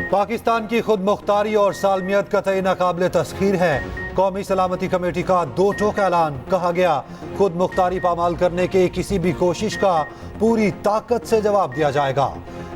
पाकिस्तान की खुद मुख्तारी और सालमियत कतई नाकाबिल तस्खीर है। कौमी सलामती कमेटी का दो टोक ऐलान। कहा गया, खुद मुख्तारी पामाल करने के किसी भी कोशिश का पूरी ताकत से जवाब दिया जाएगा।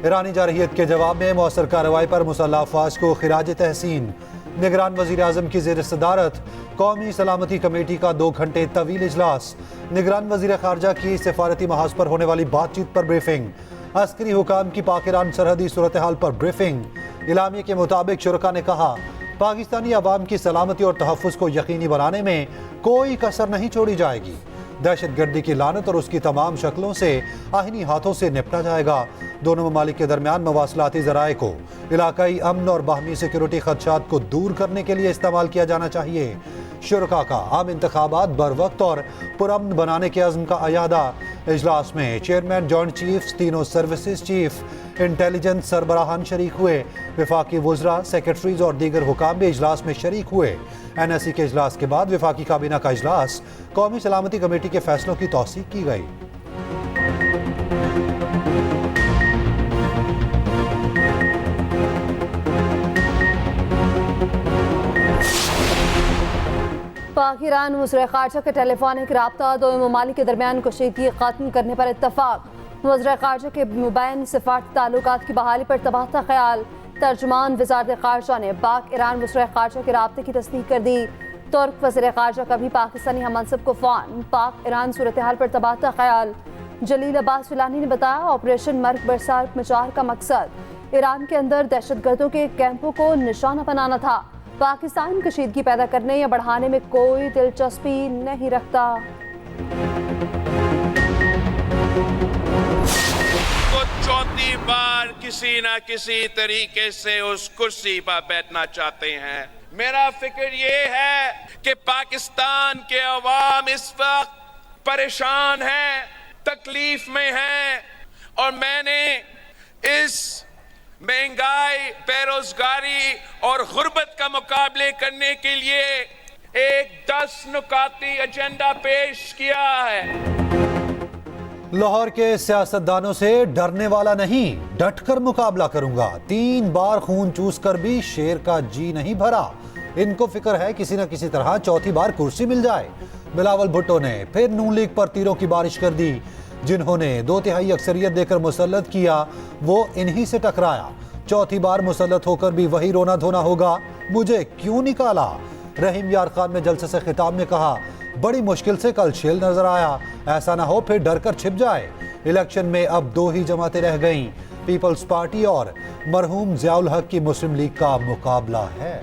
ईरानी जारहियत के जवाब में मौसर कार्रवाई पर मुसल्लह अफवाज को खिराज तहसीन। निगरान वजीर आजम की ज़ेर सदारत कौमी सलामती कमेटी का 2 घंटे तवील इजलास। निगरान वजीर खारजा की सिफारती महाज पर होने वाली बातचीत पर ब्रीफिंग। अस्करी हुकाम की पाक ईरान सरहदी सूरत हाल पर ब्रीफिंग। इलामी के मुताबिक शुरका ने कहा, पाकिस्तानी अवाम की सलामती और तहफ़्फ़ुज़ को यकीनी बनाने में कोई कसर नहीं छोड़ी जाएगी। दहशतगर्दी की लानत और उसकी तमाम शक्लों से आहिनी हाथों से निपटा जाएगा। दोनों ममालिक के दरमियान मवासलाती ज़राए को इलाकाई अमन और बाहमी सिक्योरिटी खदशात को दूर करने के लिए इस्तेमाल किया जाना चाहिए। शुरका का आम इंतखाबात बर वक्त और पुरअमन बनाने के अज़्म का अयादा। इजलास में चेयरमैन, जॉइंट चीफ्स, तीनों सर्विसेज चीफ, इंटेलिजेंस सरबराहान शरीक हुए। विफाकी वज़रा, सेक्रेटरीज और दीगर हुकाम भी इजलास में शरीक हुए। NSC के इजलास के बाद विफाकी काबीना का इजलास, कौमी सलामती कमेटी के फैसलों की तौसीक की गई। पाक ईरान वज़ीर ख़ारजा के टेलीफोनिक राब्ता दो ममालिक के दरमियान कशीदगी ख़त्म करने पर इत्तफ़ाक़। वज़ीर ख़ारजा के मुबैन सिफ़ारती ताल्लुकात की बहाली पर तबादला ख्याल। तर्जुमान वज़ारत ख़ारजा ने पाक ईरान वज़ीर ख़ारजा के राब्ते की तस्दीक कर दी। तुर्क वज़ीर ख़ारजा का भी पाकिस्तानी हममनसब को फ़ोन। पाक ईरान सूरत हाल पर तबादला ख्याल। जलील अब्बास फिलानी ने बताया, ऑपरेशन मर्ग बरसात मचार का मकसद ईरान के अंदर दहशतगर्दों के कैंपों को निशाना बनाना था। पाकिस्तान कशीदगी पैदा करने या बढ़ाने में कोई दिलचस्पी नहीं रखता। तो चौथी बार किसी न किसी तरीके से उस कुर्सी पर बैठना चाहते हैं। मेरा फिक्र ये है कि पाकिस्तान के अवाम इस वक्त परेशान हैं, तकलीफ में हैं, और मैंने इस महंगाई, बेरोजगारी और गुर्बत का मुकाबले करने के लिए एक 10 नुकाती एजेंडा पेश किया है। लाहौर के सियासतदानों से डरने वाला नहीं, डटकर मुकाबला करूंगा। 3 बार खून चूस कर भी शेर का जी नहीं भरा। इनको फिक्र है किसी न किसी तरह चौथी बार कुर्सी मिल जाए। बिलावल भुट्टो ने फिर नून लीग पर तीरों की बारिश कर दी। जिन्होंने 2/3 अक्सरियत देकर मुसल्लत किया, वो इन्हीं से टकराया। चौथी बार मुसल्लत होकर भी वही रोना धोना होगा। मुझे क्यों निकाला? रहीम यार खान ने जलसे से खिताब में कहा, बड़ी मुश्किल से कल शेल नजर आया, ऐसा ना हो फिर डर कर छिप जाए। इलेक्शन में अब 2 ही जमातें रह गईं, पीपल्स पार्टी और मरहूम ज़ियाउल हक की मुस्लिम लीग का मुकाबला है।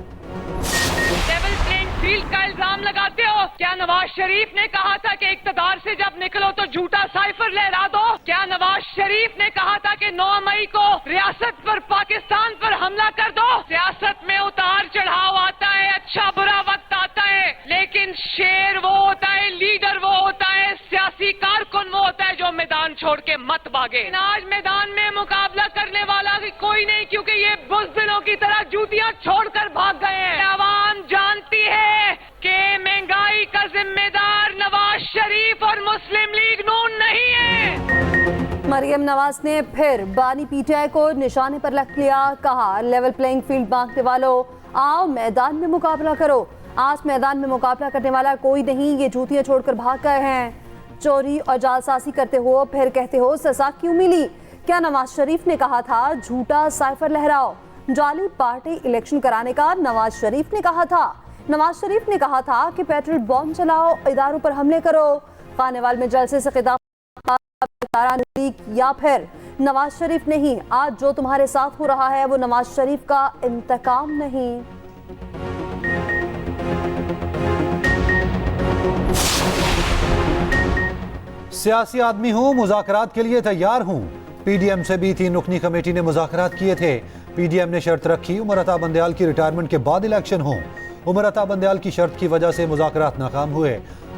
लेवल प्लेइंग फील्ड का इल्जाम लगाते हो। क्या नवाज शरीफ ने कहा था कि इक्तदार से जब निकलो तो झूठा साइफर लहरा दो? क्या नवाज शरीफ ने कहा था कि 9 मई को रियासत पर, पाकिस्तान पर हमला कर दो? सियासत में उतार चढ़ाव आता है, अच्छा बुरा वक्त आता है, लेकिन शेर वो होता है, लीडर वो होता है, सियासी कारकुन वो होता है जो मैदान छोड़ के मत भागे। आज मैदान में मुकाबला करने वाला कोई नहीं, क्योंकि ये बुज़दिलों की तरह जूतियां छोड़कर भाग गए हैं। आवाम जानती है कि महंगाई का जिम्मेदार नवाज शरीफ और मुस्लिम लीग नून नहीं है। मरियम नवाज ने फिर बानी PTI को निशाने पर रख लिया। कहा, लेवल प्लेइंग फील्ड मांगने वालों, आओ मैदान में मुकाबला करो। आज मैदान में मुकाबला करने वाला कोई नहीं, ये जूतियां छोड़कर भाग गए हैं। चोरी और जालसाजी करते हो, फिर कहते हो सजा क्यों मिली? क्या नवाज शरीफ ने कहा था झूठा साइफर लहराओ? जाली पार्टी इलेक्शन कराने का नवाज शरीफ ने कहा था। नवाज शरीफ ने कहा था कि पेट्रोल बॉम्ब चलाओ, इदारों पर हमले करो। खानेवाल में जलसे से खिताब, या फिर नवाज शरीफ नहीं, आज जो तुम्हारे साथ हो रहा है वो नवाज शरीफ का इंतकाम नहीं। सियासी आदमी हूं, मुज़ाकरात के लिए तैयार हूं। PDM से भी 3 रुकनी कमेटी ने मुज़ाकरात किए थे। PDM ने शर्त रखी, उमर अता बंदयाल की रिटायरमेंट के बाद इलेक्शन हो। उमर अता बंदयाल की शर्त की वजह से मुज़ाकरात नाकाम हुए।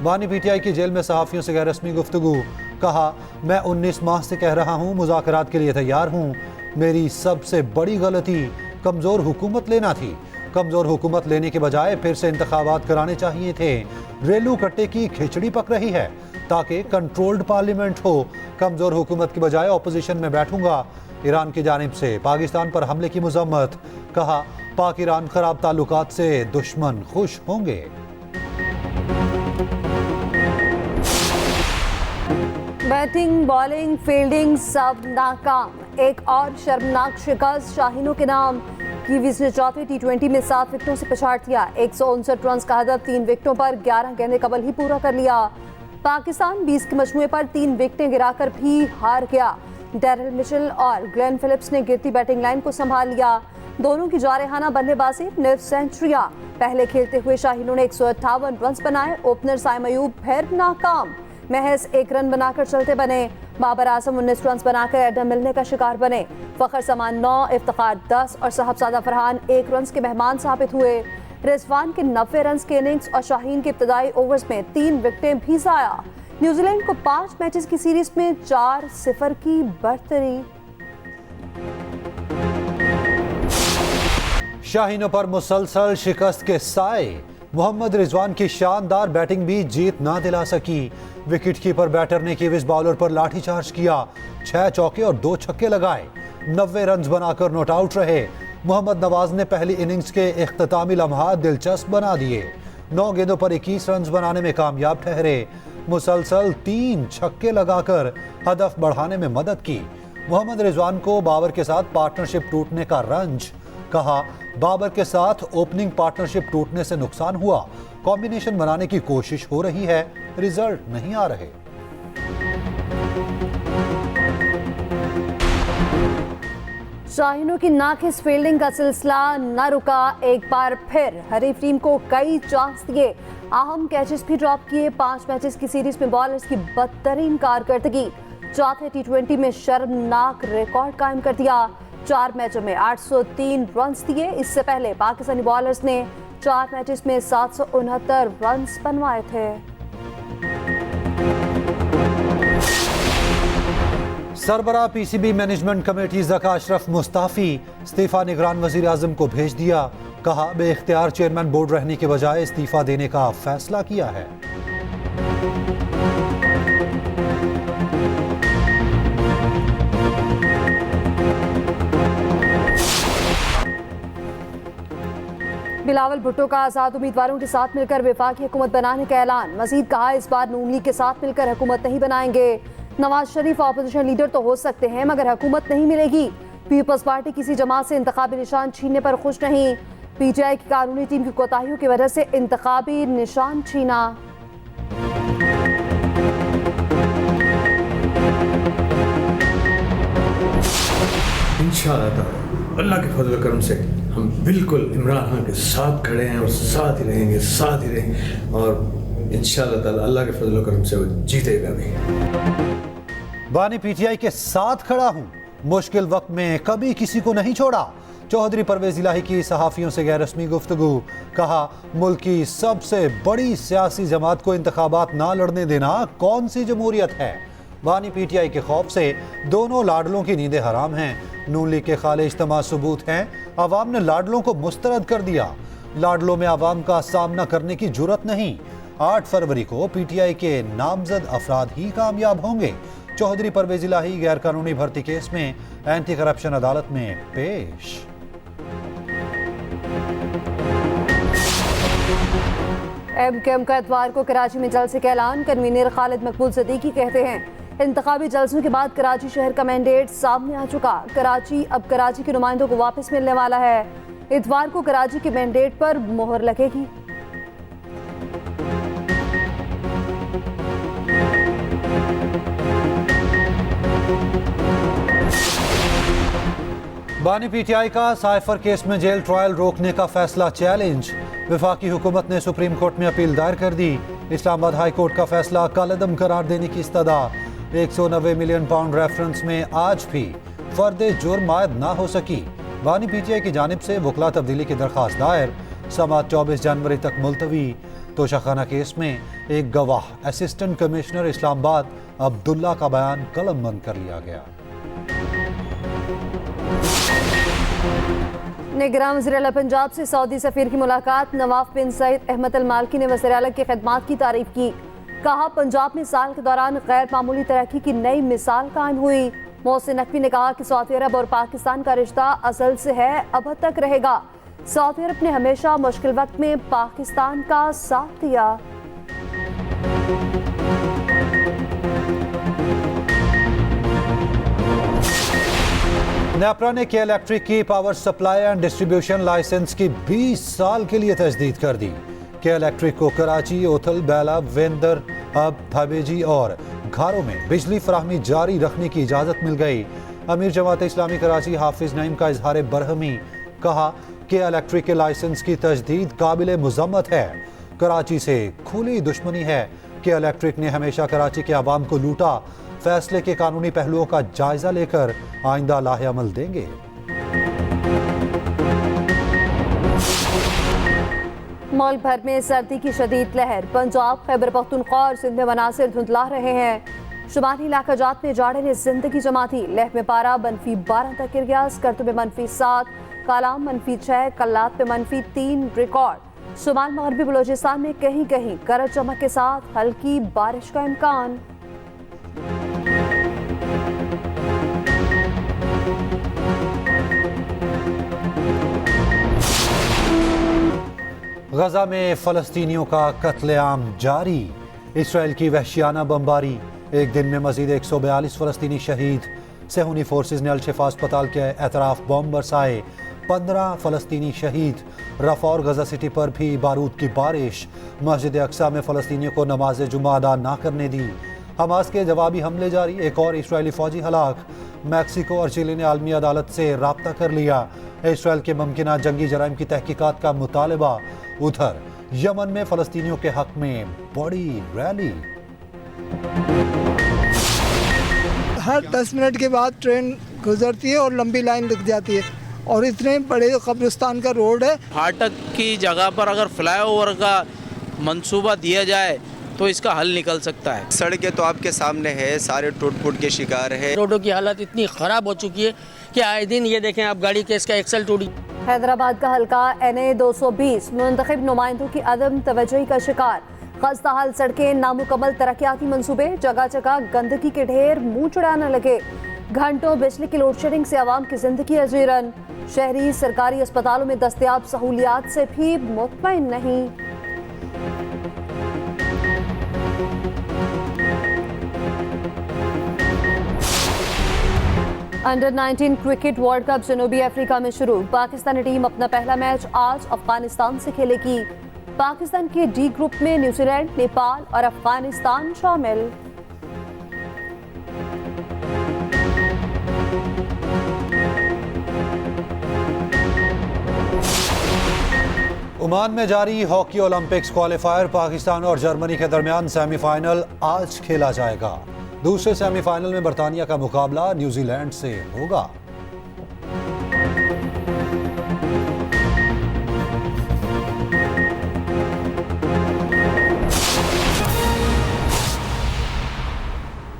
बानी PTI की जेल में सहाफ़ियों से गैर रस्मी गुफ्तगू। कहा, मैं 19 माह से कह रहा हूँ मुज़ाकरात के लिए तैयार हूँ। मेरी सबसे बड़ी गलती कमज़ोर हुकूमत लेना थी। कमज़ोर हुकूमत लेने के बजाय फिर से इंतखाबात कराने चाहिए थे। रेलू कट्टे की खिचड़ी पक रही है ताकि कंट्रोल्ड पार्लियामेंट हो। कमज़ोर हुकूमत की बजाय ऑपोजिशन में बैठूंगा। ईरान की जानिब से पाकिस्तान पर हमले की मज़म्मत। कहा पाक ईरान खराब ताल्लुकात से दुश्मन खुश होंगे। बैटिंग, बॉलिंग, फील्डिंग सब नाकाम। एक और शर्मनाक शिकस्त शाहीनों के नाम। कीवीज ने चौथे T20 में 7 विकेटों से पछाड़ दिया। 159 रन का हदफ 3 विकेटों पर 11 गेंदें कबल ही पूरा कर लिया। पाकिस्तान 20 के मजमूए पर 3 विकेटें गिराकर भी हार गया। डैरिल मिचेल और ग्लेन फिलिप्स ने गिरती बैटिंग लाइन को संभाल लिया। दोनों की जारहाना बल्लेबाजी, निर सेंचुरियां। पहले खेलते हुए शाहीनों ने 158 रन बनाए। ओपनर साइम अयूब फिर नाकाम, महज 1 रन बनाकर चलते बने। बाबर आजम 19 रन बनाकर एडम मिलने का शिकार बने। फखर समान 9, इफ्तिखार 10 और साहबजादा फरहान 1 रन के मेहमान साबित हुए। रिजवान के 90 रन के इनिंग्स और शाहीन के इब्तदाई ओवर्स में 3 विकेटें भी जाया। न्यूजीलैंड को 5 मैचेस की सीरीज में 4-0 की बढ़तरी। शाहीनों पर मुसलसल शिकस्त के साए। मोहम्मद रिजवान की शानदार बैटिंग भी जीत ना दिला सकी। विकेट कीपर बैटर ने कीवीज बॉलर पर लाठीचार्ज किया। 6 चौके और 2 छक्के लगाए। 90 रन बनाकर नॉट आउट रहे। मोहम्मद नवाज ने पहली इनिंग्स के इख्तितामी लम्हात दिलचस्प बना दिए। 9 गेंदों पर 21 रन बनाने में कामयाब ठहरे। मुसलसल 3 छक्के लगाकर हदफ बढ़ाने में मदद की। मोहम्मद रिजवान को बाबर के साथ पार्टनरशिप टूटने का रंज। कहा बाबर के साथ ओपनिंग पार्टनरशिप टूटने से नुकसान हुआ। कॉम्बिनेशन बनाने की कोशिश हो रही है, रिजल्ट नहीं आ रहे। शाहीनों की नाकिस फील्डिंग का सिलसिला न रुका। एक बार फिर हरीफ टीम को कई चांस दिए, अहम कैचेस भी ड्रॉप किए। 5 मैचेस की सीरीज में बॉलर्स की बदतरीन कारकर्दगी। चौथे T20 में शर्मनाक रिकॉर्ड कायम कर दिया। 4 मैचों में 803 रन दिए। इससे पहले पाकिस्तानी बॉलर्स ने 4 मैचेस में 769 रन बनवाए थे। सरबराह PCB management committee Zaka Ashraf Mustafi. इस्तीफा निगरान वजीर आजम को भेज दिया। कहा बेइख्तियार चेयरमैन बोर्ड रहने के बजाय इस्तीफा देने का फैसला किया है। बिलावल भुट्टो का आजाद उम्मीदवारों के साथ मिलकर वफाकी हुकूमत बनाने का ऐलान। मजीद कहा इस बार नून लीग के साथ मिलकर हुकूमत नहीं बनाएंगे। नवाज शरीफ ऑपोजिशन लीडर तो हो सकते हैं मगर हुकूमत नहीं मिलेगी। पीपल्स पार्टी किसी जमात से इंतखाबी निशान छीनने पर खुश नहीं। PTI की कानूनी टीम की कोताहियों की वजह से इंतखाबी निशान छीना। इंशाअल्लाह अल्लाह के फजल करम से हम बिल्कुल इमरान खान के साथ खड़े हैं और साथ ही रहेंगे, साथ ही रहेंगे और इंशाअल्लाह ताला अल्लाह के फजल करम से वो जीतेगा भी। बानी PTI के साथ खड़ा हूं, मुश्किल वक्त में कभी किसी को नहीं छोड़ा। चौधरी परवेज इलाही की सहाफ़ियों से गैर रस्मी गुफ्तगू। कहा मुल्क की सबसे बड़ी सियासी जमात को इंतखाबात ना लड़ने देना कौन सी जमहूरियत है। बानी PTI के खौफ से दोनों लाडलों की नींदें हराम हैं। नून लीग के खाले इज्तिमा सबूत हैं। अवाम ने लाडलों को मुस्तरद कर दिया। लाडलों में अवाम का सामना करने की जुर्रत नहीं। 8 फरवरी को PTI के नामजद अफराद ही कामयाब होंगे। चौधरी परवेज इलाही गैर कानूनी भर्ती केस में एंटी करप्शन अदालत में पेश। MKM का इतवार को कराची में जलसे का ऐलान। कन्वीनर खालिद मकबूल सदीकी कहते हैं इंतखाबी जलसों के बाद कराची शहर का मैंडेट सामने आ चुका। कराची अब कराची के नुमाइंदों को वापस मिलने वाला है। इतवार को कराची के मैंडेट पर मोहर लगेगी। बानी PTI का साइफर केस में जेल ट्रायल रोकने का फैसला चैलेंज। वफाकी हुकूमत ने सुप्रीम कोर्ट में अपील दायर कर दी। इस्लामाबाद हाई कोर्ट का फैसला कलअदम करार देने की इस्तदा। 190 मिलियन पाउंड रेफरेंस में आज भी फर्द जुर्म आयद ना हो सकी। बानी PTI की जानिब से वकला तब्दीली की दरख्वास्त दायर। समात 24 जनवरी तक मुलतवी। तोशाखाना केस में एक गवाह असिस्टेंट कमिश्नर इस्लामाबाद अब्दुल्ला का बयान कलमबंद कर लिया गया। निगरान वज़ीर आला पंजाब से सऊदी सफीर की मुलाकात। नवाफ बिन सईद अहमद अल मालकी ने वज़ीर आला की खिदमात की तारीफ की। कहा पंजाब में साल के दौरान गैर मामूली तरक्की की नई मिसाल कायम हुई। मोहसिन नकवी ने कहा कि सऊदी अरब और पाकिस्तान का रिश्ता असल से है, अब तक रहेगा। सऊदी अरब ने हमेशा मुश्किल वक्त में पाकिस्तान का साथ दिया। नेपरा ने के इलेक्ट्रिक की power supply and distribution licence की 20 साल के लिए तजदीद कर दी। के इलेक्ट्रिक को कराची, ओथल, बेला, वेंदर, अब भबेजी और घरों में बिजली फराहमी जारी रखने की इजाज़त मिल गई। अमीर जमात इस्लामी कराची हाफिज नईम का इजहार बरहमी, कहा कि इलेक्ट्रिक के लाइसेंस की तजदीद काबिल मुज़म्मत है। कराची से खुली दुश्मनी है कि इलेक्ट्रिक ने हमेशा कराची के अवाम को लूटा। फैसले के कानूनी पहलुओं का जायजा लेकर आइंदा लाहे अमल देंगे। मुल्क भर में सर्दी की शदीद लहर। पंजाब, खैबर पख्तूनख्वा और सिंध में मनासिर धुंधला रहे हैं। शुमाली इलाका जात में जाड़े ने जिंदगी जमा थी। लेह में पारा -12 तक गिर गया। स्कर्तु में -7, कालाम -6, कल्लात में -3 रिकॉर्ड। शुमाल मगरबी बलोचिस्तान में कहीं कहीं गरज चमक के साथ हल्की बारिश का इम्कान। गजा में फलस्तीनियों का कत्लेआम जारी। इसराइल की वहशियाना बमबारी। एक दिन में मजीद 142 फलस्तीनी शहीद। सेहूनी फोर्सेज ने अल-शिफा अस्पताल के एतराफ बम बरसाए। 15 फलस्तीनी शहीद। रफा और गजा सिटी पर भी बारूद की बारिश। मस्जिद अक्सा में फलस्तीनियों को नमाज जुमा अदा ना करने दी। हमास के जवाबी हमले जारी। एक और इसराइली फौजी हलाक। मैक्सिको और चिली ने आलमी अदालत से राब्ता कर लिया। इसराइल के मुमकिना जंगी जराइम की तहकीकात का मुतालबा। उधर यमन में फलस्तीनियों के हक में बड़ी रैली। हर 10 मिनट के बाद ट्रेन गुजरती है और लंबी लाइन लग जाती है और इतने बड़े कब्रिस्तान का रोड है। फाटक की जगह पर अगर फ्लाईओवर का मंसूबा दिया जाए तो इसका हल निकल सकता है। सड़कें तो आपके सामने है, सारे टूट फूट के शिकार है। रोडों की हालत इतनी खराब हो चुकी है कि आए दिन ये देखें आप गाड़ी के इसका एक्सल टूटी। हैदराबाद का हल्का NA 220 मुंतखब नुमाइंदों की अदम तवज्जोही का शिकार। खस्ताहाल सड़कें, नामुकम्मल तरक्याती मंसूबे, जगह जगह गंदगी के ढेर मुंह चढ़ाने लगे। घंटों बिजली की लोड शेडिंग से आवाम की जिंदगी अजीरन। शहरी सरकारी अस्पतालों में दस्तयाब सहूलियात से भी मुतमईन नहीं। अंडर 19 क्रिकेट वर्ल्ड कप जनूबी अफ्रीका में शुरू। पाकिस्तानी टीम अपना पहला मैच आज अफगानिस्तान से खेलेगी। पाकिस्तान के डी ग्रुप में न्यूजीलैंड, नेपाल और अफगानिस्तान शामिल। ओमान में जारी हॉकी ओलंपिक्स क्वालिफायर। पाकिस्तान और जर्मनी के दरमियान सेमीफाइनल आज खेला जाएगा। दूसरे सेमीफाइनल में बरतानिया का मुकाबला न्यूजीलैंड से होगा।